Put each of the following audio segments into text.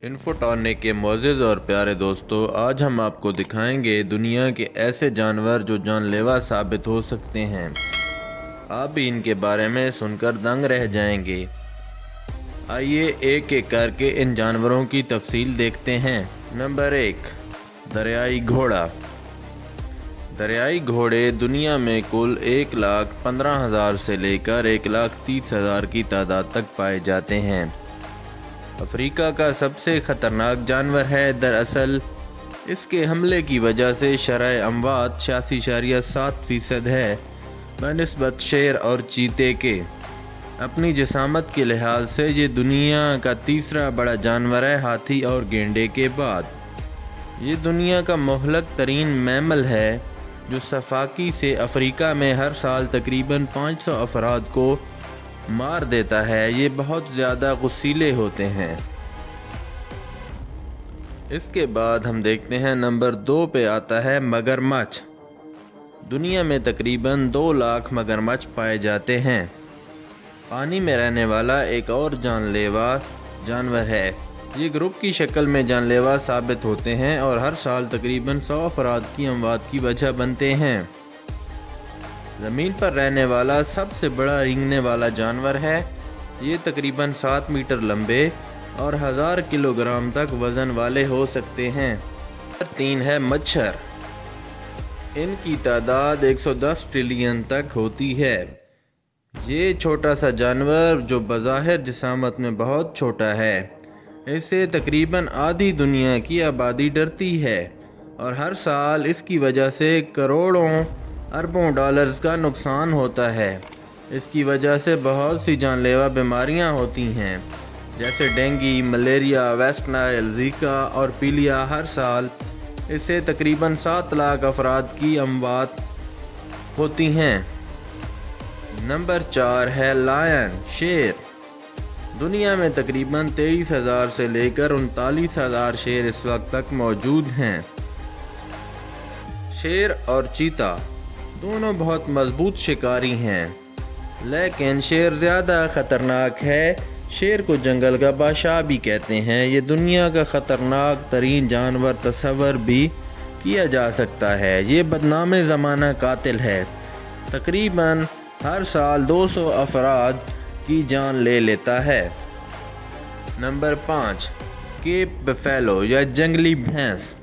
इन्फोटॉनिक के मोअज़्ज़ज़ और प्यारे दोस्तों, आज हम आपको दिखाएंगे दुनिया के ऐसे जानवर जो जानलेवा साबित हो सकते हैं। आप भी इनके बारे में सुनकर दंग रह जाएंगे। आइए एक एक करके इन जानवरों की तफसील देखते हैं। नंबर 1, दरियाई घोड़ा। दरियाई घोड़े दुनिया में कुल 1,15,000 से लेकर 1,30,000 की तादाद तक पाए जाते हैं। अफ्रीका का सबसे ख़तरनाक जानवर है। दरअसल इसके हमले की वजह से शरह अमवात 86.7% है बनिस्बत शेर और चीते के। अपनी जिसामत के लिहाज से ये दुनिया का तीसरा बड़ा जानवर है, हाथी और गेंडे के बाद। ये दुनिया का मुहलक तरीन मैमल है जो सफाकी से अफ्रीका में हर साल तकरीबन 500 अफराद को मार देता है। ये बहुत ज़्यादा गुस्सीले होते हैं। इसके बाद हम देखते हैं नंबर 2 पे आता है मगरमच्छ। दुनिया में तकरीबन 2 लाख मगरमच्छ पाए जाते हैं। पानी में रहने वाला एक और जानलेवा जानवर है। ये ग्रुप की शक्ल में जानलेवा साबित होते हैं और हर साल तकरीबन 100 अफराद की अमवात की वजह बनते हैं। ज़मीन पर रहने वाला सबसे बड़ा रेंगने वाला जानवर है। ये तकरीबन 7 मीटर लंबे और 1000 किलोग्राम तक वज़न वाले हो सकते हैं। नंबर 3 है मच्छर। इनकी तादाद 110 ट्रिलियन तक होती है। ये छोटा सा जानवर जो बज़ाहिर जिसामत में बहुत छोटा है, इससे तकरीबन आधी दुनिया की आबादी डरती है और हर साल इसकी वजह से करोड़ों अरबों डॉलर्स का नुकसान होता है। इसकी वजह से बहुत सी जानलेवा बीमारियां होती हैं जैसे dengue, malaria, West Nile, Zika और पीलिया। हर साल इससे तकरीबन 7 लाख अफराद की अमवात होती हैं। नंबर 4 है लायन, शेर। दुनिया में तकरीबन 23,000 से लेकर 39,000 शेर इस वक्त तक मौजूद हैं। शेर और चीता दोनों बहुत मजबूत शिकारी हैं, लेकिन शेर ज़्यादा ख़तरनाक है। शेर को जंगल का बादशाह भी कहते हैं। ये दुनिया का ख़तरनाक तरीन जानवर तस्वर भी किया जा सकता है। ये बदनाम ज़माना कातिल है। तकरीबन हर साल 200 अफराद की जान ले लेता है। नंबर 5, केप बफेलो या जंगली भैंस।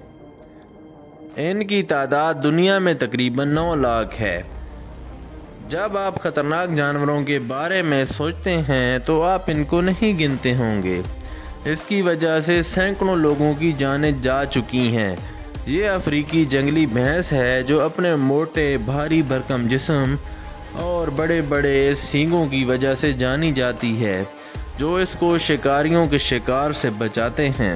इनकी तादाद दुनिया में तकरीबन 9 लाख है। जब आप ख़तरनाक जानवरों के बारे में सोचते हैं तो आप इनको नहीं गिनते होंगे। इसकी वजह से सैकड़ों लोगों की जानें जा चुकी हैं। ये अफ्रीकी जंगली भैंस है जो अपने मोटे भारी भरकम जिस्म और बड़े बड़े सींगों की वजह से जानी जाती है, जो इसको शिकारियों के शिकार से बचाते हैं।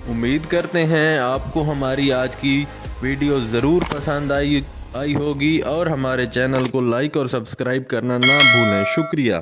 उम्मीद करते हैं आपको हमारी आज की वीडियो ज़रूर पसंद आई होगी और हमारे चैनल को लाइक और सब्सक्राइब करना ना भूलें। शुक्रिया।